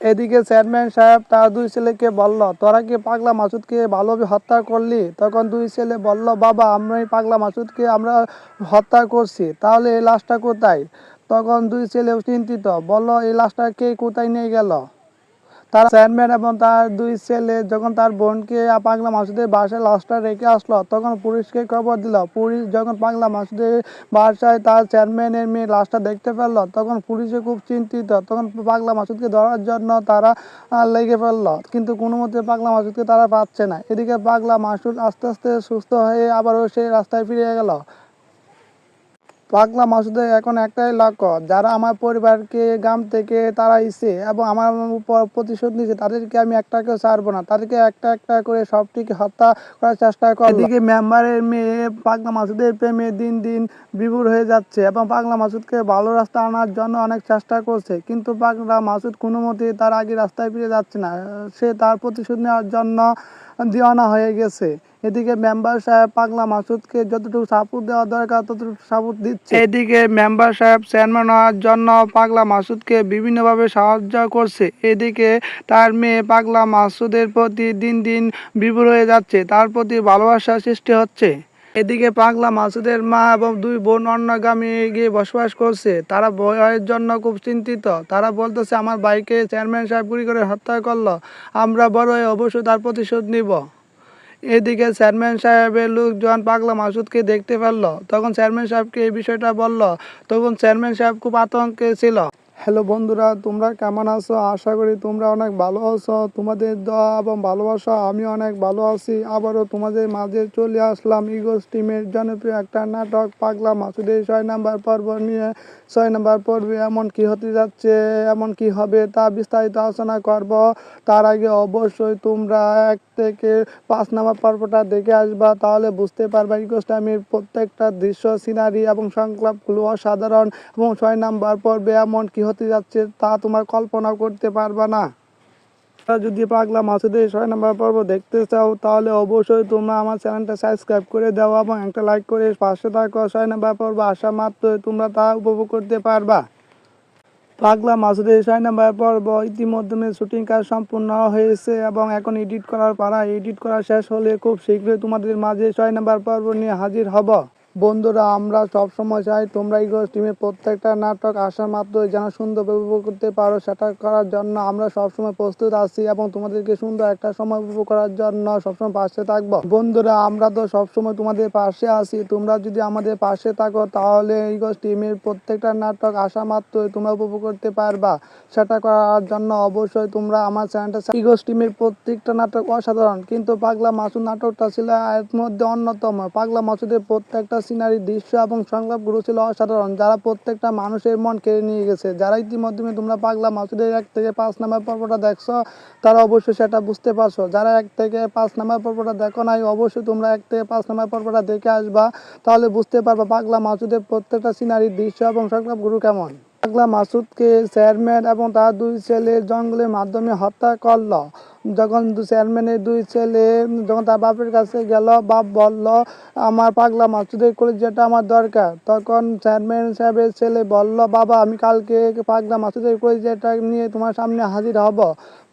Speaker 1: এদিকে চেয়ারম্যান সাহেব তার 2 ছেলেকে বলল তোরা কি পাগলা মাসুদকে ভালোভাবে হত্যা করলি? তখন 2 ছেলে বলল বাবা আমরা এই পাগলা মাসুদকে আমরা হত্যা করছি, তাহলে এই লাশটা কোথায়? তখন 2 ছেলে চিন্তিত, বলল এই লাশটা কে কোথায় নিয়ে গেল? তার চেয়ারম্যান এবং তার দুই ছেলে যখন তার বোনকে পাগলা মাসুদের বাসায় লাশটা রেখে আসলো, তখন পুলিশকে খবর দিল। পুলিশ যখন পাগলা মাসুদের বাসায় তার চেয়ারম্যানের মেয়ে লাশটা দেখতে পেল, তখন পুলিশে খুব চিন্তিত। তখন পাগলা মাসুদকে ধরার জন্য তারা লেগে পড়ল, কিন্তু কোনো মতে পাগলা মাসুদকে তারা পাচ্ছে না। এদিকে পাগলা মাসুদ আস্তে আস্তে সুস্থ হয়ে আবারও সেই রাস্তায় ফিরে গেল। পাগলা মাসুদের এখন একটাই লক্ষ্য, যারা আমার পরিবারকে গ্রাম থেকে তাড়াইছে এবং আমার উপর প্রতিশোধ নিয়েছে, তাদেরকে আমি একটাকেও ছাড়বো না। তাদেরকে একটা একটা করে সবটিকে হত্যা করার চেষ্টা করব। এদিকে মেম্বারের মেয়ে পাগলা মাসুদের প্রেমে দিন দিন বিভোর হয়ে যাচ্ছে এবং পাগলা মাসুদকে ভালো রাস্তা আনার জন্য অনেক চেষ্টা করছে, কিন্তু পাগলা মাসুদ কোনো মতেই তার আগে রাস্তায় ফিরে যাচ্ছে না। সে তার প্রতিশোধ নেওয়ার জন্য দিওয়ানা হয়ে গেছে। এদিকে মেম্বার সাহেব পাগলা মাসুদকে যতটুকু সাপোর্ট দেওয়া দরকার ততটুকু সাপোর্ট দিচ্ছে। এদিকে মেম্বার সাহেব চেয়ারম্যান হওয়ার জন্য পাগলা মাসুদকে বিভিন্নভাবে সাহায্য করছে। এদিকে তার মেয়ে পাগলা মাসুদের প্রতি দিন দিন বিভোর হয়ে যাচ্ছে, তার প্রতি ভালোবাসার সৃষ্টি হচ্ছে। এদিকে পাগলা মাসুদের মা এবং দুই বোন অন্য গ্রামে গিয়ে বসবাস করছে। তারা ভয়ের জন্য খুব চিন্তিত। তারা বলতেছে, আমার ভাইকে চেয়ারম্যান সাহেব গুলি করে হত্যা করলো, আমরা বড় হয়ে অবশ্যই তার প্রতিশোধ নিব। এদিকে চেয়ারম্যান সাহেবের লোকজন পাগলা মাসুদকে দেখতে পেল, তখন চেয়ারম্যান সাহেবকে এই বিষয়টা বলল। তখন চেয়ারম্যান সাহেব খুব আতঙ্কে ছিল। হ্যালো বন্ধুরা, তোমরা কেমন আছো? আশা করি তোমরা অনেক ভালো আছো। তোমাদের দোয়া এবং ভালোবাসা আমি অনেক ভালো আছি। আবারও তোমাদের মাঝে চলে আসলাম ইগোস টিমের জনপ্রিয় একটা নাটক পাগলা মাসুদের 6 নম্বর পর্ব নিয়ে। 6 নম্বর পর্বে এমন কি হতে যাচ্ছে, এমন কি হবে তা বিস্তারিত আলোচনা করব। তার আগে অবশ্যই তোমরা 1 থেকে 5 নম্বর পর্বটা দেখে আসবা, তাহলে বুঝতে পারবা ইগোস টিমের প্রত্যেকটা দৃশ্য, সিনারি এবং সংলাপগুলো অসাধারণ। এবং 6 নম্বর পর্বে এমন কি হতে যাচ্ছে তা তোমার কল্পনা করতে পারবা না। যদি পাগলা মাসুদের 6 নম্বর পর্ব দেখতে চাও, তাহলে অবশ্যই তোমরা আমার চ্যানেলটা সাবস্ক্রাইব করে দাও এবং একটা লাইক করে পাশে থাকো। 6 নম্বর পর্ব আসা মাত্রই তোমরা তা উপভোগ করতে পারবা। পাগলা মাসুদের 6 নম্বর পর্ব ইতিমধ্যে শুটিং কাজ সম্পূর্ণ হয়েছে এবং এখন এডিট করার পালা। এডিট করা শেষ হলে খুব শীঘ্রই তোমাদের মাঝে 6 নম্বর পর্ব নিয়ে হাজির হব। বন্ধুরা, আমরা সবসময় চাই তোমরা ইগোস টিমের প্রত্যেকটা নাটক আসা মাত্রই যেন সুন্দরভাবে উপভোগ করতে পারো। সেটা করার জন্য আমরা সবসময় প্রস্তুত আছি এবং তোমাদেরকে সুন্দর একটা সময় উপভোগ করার জন্য সবসময় পাশে থাকবো। বন্ধুরা, আমরা তো সবসময় তোমাদের পাশে আছি। তোমরা যদি আমাদের পাশে থাকো, তাহলে ইগোস টিমের প্রত্যেকটা নাটক আসা মাত্রই তোমরা উপভোগ করতে পারবা। সেটা করার জন্য অবশ্যই তোমরা আমার চ্যানেলটা। ইগোস টিমের প্রত্যেকটা নাটক অসাধারণ, কিন্তু পাগলা মাসুদ নাটকটা ছিল এর মধ্যে অন্যতম। পাগলা মাসুদের প্রত্যেকটা সিনারি, দৃশ্য এবং সংলাপগুলো ছিল অসাধারণ, যারা প্রত্যেকটা মানুষের মন কেড়ে নিয়ে গেছে। যারা ইতিমধ্যে তোমরা পাগলা মাসুদের 1 থেকে 5 নম্বর পর্বটা দেখছো, তারা অবশ্যই সেটা বুঝতে পারছো। যারা 1 থেকে 5 নম্বর পর্বটা দেখো নাই, অবশ্যই তোমরা 1 থেকে 5 নম্বর পর্বটা দেখে আসবা, তাহলে বুঝতে পারবা পাগলা মাসুদের প্রত্যেকটা সিনারি, দৃশ্য এবং সংলাপগুলো কেমন। পাগলা মাসুদকে চেয়ারম্যান এবং তার দুই ছেলে জঙ্গলের মাধ্যমে হত্যা করলো। যখন চেয়ারম্যানের দুই ছেলে যখন তার বাপের কাছে গেল, বাপ বলল, আমার পাগলা মাসুদের কলিজাটা আমার দরকার। তখন চেয়ারম্যান সাহেবের ছেলে বলল, বাবা আমি কালকে পাগলা মাসুদের কলিজাটা নিয়ে তোমার সামনে হাজির হব।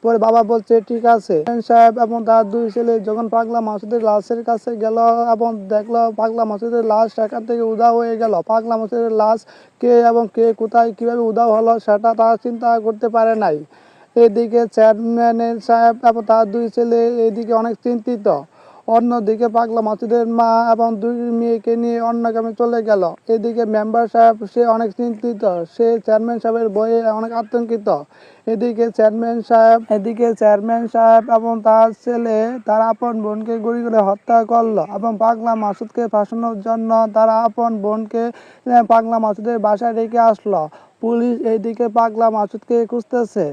Speaker 1: পরে বাবা বলছে, ঠিক আছে। চেয়ারম্যান সাহেব এবং তার দুই ছেলে যখন পাগলা মাসুদের লাশের কাছে গেল এবং দেখলো পাগলা মাসুদের লাশ সেখান থেকে উধাও হয়ে গেল। পাগলা মাসুদের লাশ কে এবং কে কোথায় কিভাবে উধাও হলো সেটা তারা চিন্তা করতে পারে নাই। এদিকে চেয়ারম্যানের সাহেব এবং তার দুই ছেলে এদিকে অনেক চিন্তিত। অন্যদিকে পাগলা মাসুদের মা এবং দুই মেয়েকে নিয়ে অন্য গ্রামে চলে গেল। এদিকে মেম্বার সাহেব সে অনেক চিন্তিত, সে চেয়ারম্যান সাহেবের ভয়ে অনেক আতঙ্কিত। এদিকে চেয়ারম্যান সাহেব এবং তার ছেলে তার আপন বোনকে গুলি করে হত্যা করলো এবং পাগলা মাসুদকে ফাঁসানোর জন্য তারা আপন বোনকে পাগলা মাসুদের বাসায় রেখে আসলো। পুলিশ এইদিকে পাগলা মাসুদকে খুঁজতেছে।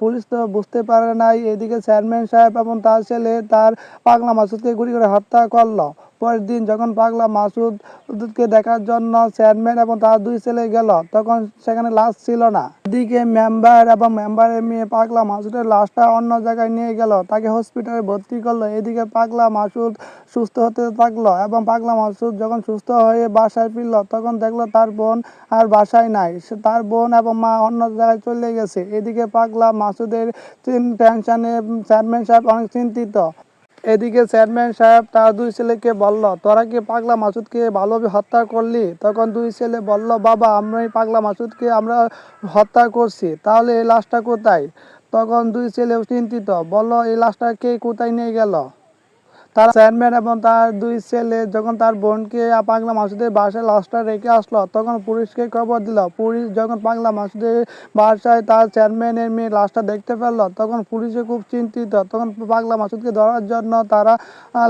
Speaker 1: পুলিশ তো বুঝতে পারে নাই। এদিকে চেয়ারম্যান সাহেব এবং তার ছেলে তার পাগলা মাসুদকে গুলি করে হত্যা করলো। পরের দিন যখন পাগলা মাসুদকে দেখার জন্য চেয়ারম্যান এবং তার দুই ছেলে গেল, তখন সেখানে লাশ ছিল না। এদিকে মেম্বার এবং মেম্বারের মেয়ে পাগলা মাসুদের লাশটা অন্য জায়গায় নিয়ে গেল, তাকে হসপিটালে ভর্তি করলো। এদিকে পাগলা মাসুদ সুস্থ হতে থাকলো এবং পাগলা মাসুদ যখন সুস্থ হয়ে বাসায় ফিরল, তখন দেখলো তার বোন আর বাসায় নাই। তার বোন এবং মা অন্য জায়গায় চলে গেছে। এদিকে পাগলা মাসুদের টেনশনে চেয়ারম্যান সাহেব অনেক চিন্তিত। এদিকে চেয়ারম্যান সাহেব তার দুই ছেলেকে বলল, তোরা কি পাগলা মাসুদকে ভালোভাবে হত্যা করলি? তখন দুই ছেলে বলল, বাবা আমরা এই পাগলা মাসুদকে আমরা হত্যা করছি, তাহলে এই লাশটা কোথায়? তখন দুই ছেলেও চিন্তিত, বলল এই লাশটা কে কোথায় নিয়ে গেল। তারা চেয়ারম্যান এবং তার দুই ছেলে যখন তার বোনকে পাগলা মাসুদের বাসায় লাশটা রেখে আসলো, তখন পুলিশকে খবর দিল। পুলিশ যখন পাগলা মাসুদের বাসায় তার চেয়ারম্যানের মেয়ে লাশটা দেখতে পেল, তখন পুলিশে খুব চিন্তিত। তখন পাগলা মাসুদকে ধরার জন্য তারা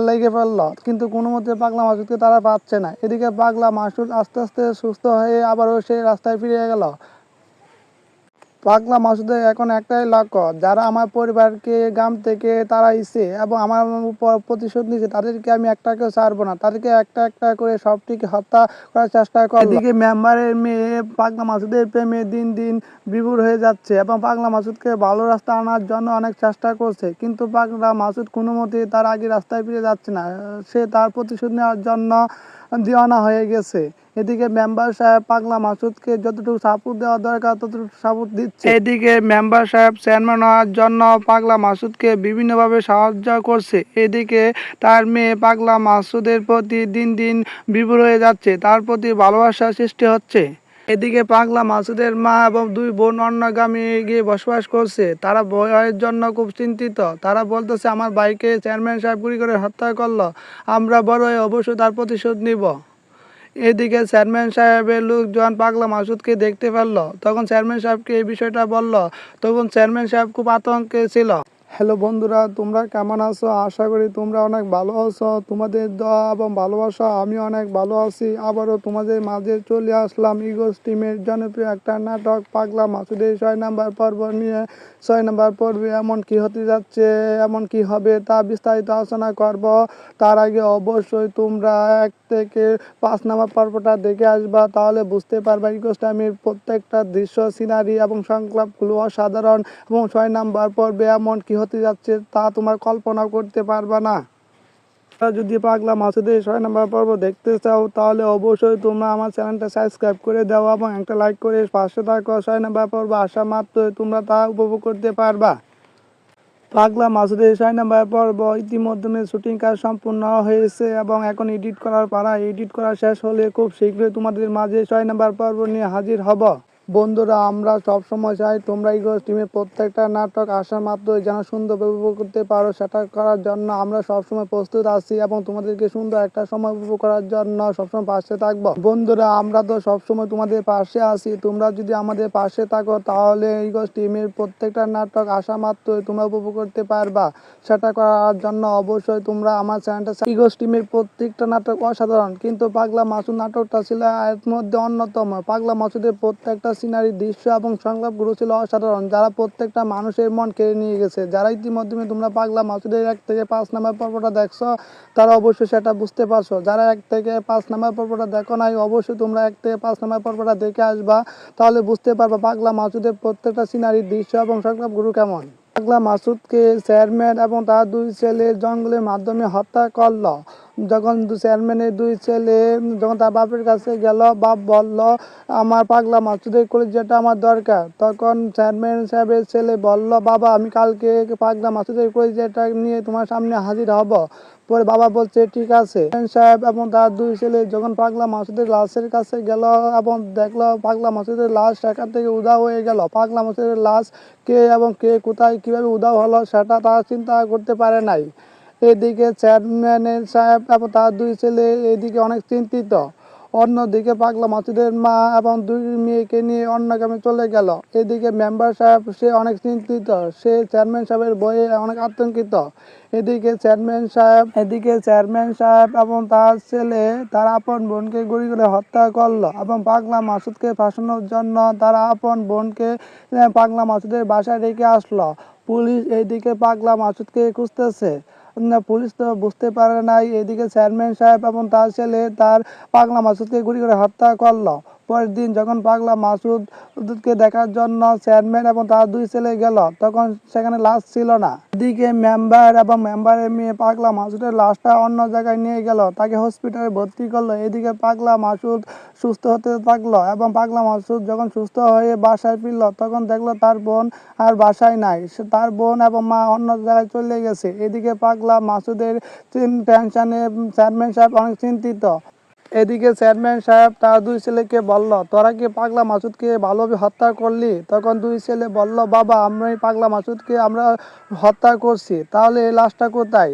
Speaker 1: লেগে ফেললো, কিন্তু কোনো মতে পাগলা মাসুদকে তারা পাচ্ছে না। এদিকে পাগলা মাসুদ আস্তে আস্তে সুস্থ হয়ে আবারও সেই রাস্তায় ফিরে গেল। পাগলা মাসুদের এখন একটাই লক্ষ্য, যারা আমার পরিবারকে গ্রাম থেকে তাড়াইছে এবং আমার উপর প্রতিশোধ নিয়েছে, তাদেরকে আমি একটাকেও ছাড়বো না। তাদেরকে একটা একটা করে সবটিকে হত্যা করার চেষ্টা করব। এদিকে মেম্বারের মেয়ে পাগলা মাসুদের প্রেমে দিন দিন বিভোর হয়ে যাচ্ছে এবং পাগলা মাসুদকে ভালো রাস্তা আনার জন্য অনেক চেষ্টা করছে, কিন্তু পাগলা মাসুদ কোনো মতেই তার আগে রাস্তায় ফিরে যাচ্ছে না। সে তার প্রতিশোধ নেওয়ার জন্য দিওয়ানা হয়ে গেছে। এদিকে মেম্বার সাহেব পাগলা মাসুদকে যতটুকু সাপোর্ট দেওয়া দরকার ততটুকু সাপোর্ট দিচ্ছে। এদিকে মেম্বার সাহেব চেয়ারম্যান হওয়ার জন্য পাগলা মাসুদকে বিভিন্নভাবে সাহায্য করছে। এদিকে তার মেয়ে পাগলা মাসুদের প্রতি দিন দিন বিভোর হয়ে যাচ্ছে, তার প্রতি ভালোবাসার সৃষ্টি হচ্ছে। এদিকে পাগলা মাসুদের মা এবং দুই বোন অন্য গ্রামে গিয়ে বসবাস করছে। তারা ভয়ের জন্য খুব চিন্তিত। তারা বলতেছে, আমার ভাইকে চেয়ারম্যান সাহেব গুলি করে হত্যা করলো, আমরা বড় হয়ে অবশ্যই তার প্রতিশোধ নিব। এদিকে চেয়ারম্যান সাহেবের লোকজন পাগলা মাসুদকে দেখতে পেল, তখন চেয়ারম্যান সাহেবকে এই বিষয়টা বলল। তখন চেয়ারম্যান সাহেব খুব আতঙ্কে ছিল। হ্যালো বন্ধুরা, তোমরা কেমন আছো? আশা করি তোমরা অনেক ভালো আছো। তোমাদের দোয়া এবং ভালোবাসা আমি অনেক ভালো আছি। আবারও তোমাদের মাঝে চলে আসলাম ইগোস টিমের জনপ্রিয় একটা নাটক পাগলা মাসুদের 6 নম্বর পর্ব নিয়ে। 6 নম্বর পর্বে এমন কি হতে যাচ্ছে, এমন কি হবে তা বিস্তারিত আলোচনা করব। তার আগে অবশ্যই তোমরা 1 থেকে 5 নম্বর পর্বটা দেখে আসবা, তাহলে বুঝতে পারবা ইগোস টিমের প্রত্যেকটা দৃশ্য, সিনারি এবং সংলাপগুলো অসাধারণ। এবং 6 নম্বর পর্বে এমন কি হতে যাচ্ছে তা তোমার কল্পনা করতে পারবা না। যদি পাগলা মাসুদের 6 নম্বর পর্ব দেখতে চাও, তাহলে অবশ্যই তোমরা আমার চ্যানেলটা সাবস্ক্রাইব করে দাও এবং একটা লাইক করে পাশে থাকো। 6 নম্বর পর্ব আসা মাত্রই তোমরা তা উপভোগ করতে পারবা। পাগলা মাসুদের 6 নম্বর পর্ব ইতিমধ্যে শুটিং কাজ সম্পূর্ণ হয়েছে এবং এখন এডিট করার পালা। এডিট করা শেষ হলে খুব শীঘ্রই তোমাদের মাঝে 6 নম্বর পর্ব নিয়ে হাজির হব। বন্ধুরা, আমরা সবসময় চাই তোমরা ইগোস টিমের প্রত্যেকটা নাটক আসা মাত্রই যেন সুন্দরভাবে উপভোগ করতে পারো। সেটা করার জন্য আমরা সবসময় প্রস্তুত আছি এবং তোমাদেরকে সুন্দর একটা সময় উপভোগ করার জন্য সবসময় পাশে থাকবো। বন্ধুরা, আমরা তো সবসময় তোমাদের পাশে আছি। তোমরা যদি আমাদের পাশে থাকো, তাহলে ইগোস টিমের প্রত্যেকটা নাটক আসা মাত্রই তোমরা উপভোগ করতে পারবা। সেটা করার জন্য অবশ্যই তোমরা আমার চ্যানেলটা। ইগোস টিমের প্রত্যেকটা নাটক অসাধারণ, কিন্তু পাগলা মাসুদ নাটকটা ছিল এর মধ্যে অন্যতম। পাগলা মাসুদের প্রত্যেকটা সিনারি, দৃশ্য এবং সংলাপগুলো ছিল অসাধারণ, যারা প্রত্যেকটা মানুষের মন কেড়ে নিয়ে গেছে। যারা ইতিমধ্যে তোমরা পাগলা মাসুদের 1 থেকে 5 নম্বর পর্বটা দেখছো, তারা অবশ্যই সেটা বুঝতে পারছো। যারা 1 থেকে 5 নম্বর পর্বটা দেখো নাই, অবশ্যই তোমরা 1 থেকে 5 নম্বর পর্বটা দেখে আসবা, তাহলে বুঝতে পারবা পাগলা মাসুদের প্রত্যেকটা সিনারি, দৃশ্য এবং সংলাপগুলো কেমন। পাগলা মাসুদকে চেয়ারম্যান এবং তার দুই ছেলে জঙ্গলের মাধ্যমে হত্যা করল। যখন চেয়ারম্যানের দুই ছেলে যখন তার বাপের কাছে গেল, বাপ বলল, আমার পাগলা মাসুদের কলিজাটা আমার দরকার। তখন চেয়ারম্যান সাহেবের ছেলে বলল, বাবা আমি কালকে পাগলা মাসুদের কলিজাটা নিয়ে তোমার সামনে হাজির হব। পরে বাবা বলছে ঠিক আছে। চেয়ারম্যান সাহেব এবং তার দুই ছেলে যখন পাগলা মাসুদের লাশের কাছে গেল এবং দেখলো পাগলা মাসুদের লাশ সেখান থেকে উধাও হয়ে গেল। পাগলা মাসুদের লাশ কে এবং কে কোথায় কিভাবে উধাও হলো সেটা তারা চিন্তা করতে পারে নাই। এদিকে চেয়ারম্যানের সাহেব এবং তার দুই ছেলে এদিকে অনেক চিন্তিত। অন্যদিকে পাগলা মাসুদের মা এবং দুই মেয়েকে নিয়ে অন্য গ্রামে চলে গেল। এদিকে মেম্বার সাহেব সে অনেক চিন্তিত, সে চেয়ারম্যান সাহেবের ভয়ে অনেক আতঙ্কিত। এদিকে চেয়ারম্যান সাহেব এবং তার ছেলে তার আপন বোনকে গুলি করে হত্যা করলো এবং পাগলা মাসুদকে ফাঁসানোর জন্য তারা আপন বোনকে পাগলা মাসুদের বাসায় রেখে আসলো। পুলিশ এইদিকে পাগলা মাসুদকে খুঁজতেছে। পুলিশ তো বুঝতে পারে নাই। এদিকে চেয়ারম্যান সাহেব এবং তার ছেলে তার পাগলা মাসুদকে গুলি করে হত্যা করলো। পরের দিন যখন পাগলা মাসুদকে দেখার জন্য চেয়ারম্যান এবং তার দুই ছেলে গেল, তখন সেখানে লাশ ছিল না। এদিকে মেম্বার এবং মেম্বারের মেয়ে পাগলা মাসুদের লাশটা অন্য জায়গায় নিয়ে গেল, তাকে হসপিটালে ভর্তি করলো। এদিকে পাগলা মাসুদ সুস্থ হতে থাকলো এবং পাগলা মাসুদ যখন সুস্থ হয়ে বাসায় ফিরল, তখন দেখলো তার বোন আর বাসায় নাই। তার বোন এবং মা অন্য জায়গায় চলে গেছে। এদিকে পাগলা মাসুদের টেনশনে চেয়ারম্যান সাহেব অনেক চিন্তিত। এদিকে চেয়ারম্যান সাহেব তার দুই ছেলেকে বলল, তোরা কি পাগলা মাসুদকে ভালোভাবে হত্যা করলি? তখন দুই ছেলে বলল, বাবা আমরা এই পাগলা মাসুদকে আমরা হত্যা করছি, তাহলে এই লাশটা কোথায়?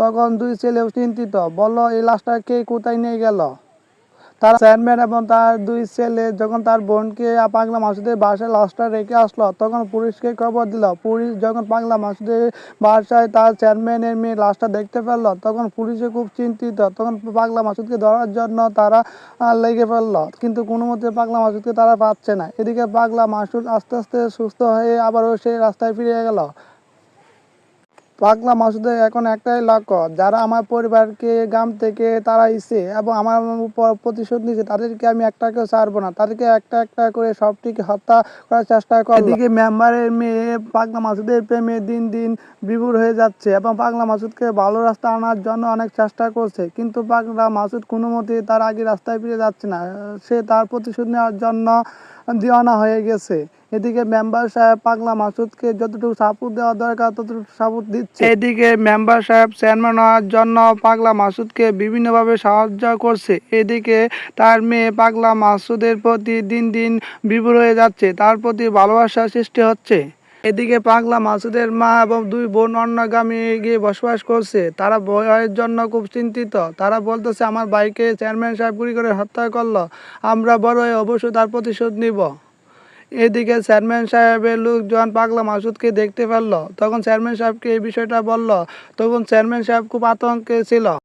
Speaker 1: তখন দুই ছেলে চিন্তিত, বলল এই লাশটা কে কোথায় নিয়ে গেল? তারা চেয়ারম্যান এবং তার দুই ছেলে যখন তার বোনকে পাগলা মাসুদের বাসায় লাশটা রেখে আসলো, তখন পুলিশকে খবর দিল। পুলিশ যখন পাগলা মাসুদের বাসায় তার চেয়ারম্যানের মেয়ে লাশটা দেখতে পেল, তখন পুলিশে খুব চিন্তিত। তখন পাগলা মাসুদকে ধরার জন্য তারা লেগে ফেললো, কিন্তু কোনো মতে পাগলা মাসুদকে তারা পাচ্ছে না। এদিকে পাগলা মাসুদ আস্তে আস্তে সুস্থ হয়ে আবারও সেই রাস্তায় ফিরে গেল। পাগলা মাসুদের এখন একটাই লক্ষ্য, যারা আমার পরিবারকে গ্রাম থেকে তাড়াইছে এবং আমার উপর প্রতিশোধ নিয়েছে তাদেরকে আমি একটাকেও ছাড়বো না, তাদেরকে একটা একটা করে সবটিকে হত্যা করার চেষ্টা করব। এদিকে মেম্বারের মেয়ে পাগলা মাসুদের প্রেমে দিন দিন বিভোর হয়ে যাচ্ছে এবং পাগলা মাসুদকে ভালো রাস্তা আনার জন্য অনেক চেষ্টা করছে, কিন্তু পাগলা মাসুদ কোনো মতেই তার আগে রাস্তায় ফিরে যাচ্ছে না। সে তার প্রতিশোধ নেওয়ার জন্য দিওয়ানা হয়ে গেছে। এদিকে মেম্বার সাহেব পাগলা মাসুদকে যতটুকু সাপোর্ট দেওয়া দরকার ততটুকু সাপোর্ট দিচ্ছে। এদিকে মেম্বার সাহেব চেয়ারম্যান হওয়ার জন্য পাগলা মাসুদকে বিভিন্নভাবে সাহায্য করছে। এদিকে তার মেয়ে পাগলা মাসুদের প্রতি দিন দিন বিভোর হয়ে যাচ্ছে, তার প্রতি ভালোবাসার সৃষ্টি হচ্ছে। এদিকে পাগলা মাসুদের মা এবং দুই বোন অন্য গ্রামে গিয়ে বসবাস করছে। তারা ভয়ের জন্য খুব চিন্তিত। তারা বলতেছে, আমার ভাইকে চেয়ারম্যান সাহেব গুলি করে হত্যা করলো, আমরা বড় হয়ে অবশ্যই তার প্রতিশোধ নিব। এদিকে চেয়ারম্যান সাহেবের লোকজন পাগলা মাসুদকে দেখতে পেল, তখন চেয়ারম্যান সাহেবকে এই বিষয়টা বলল। তখন চেয়ারম্যান সাহেব খুব আতঙ্কে ছিল।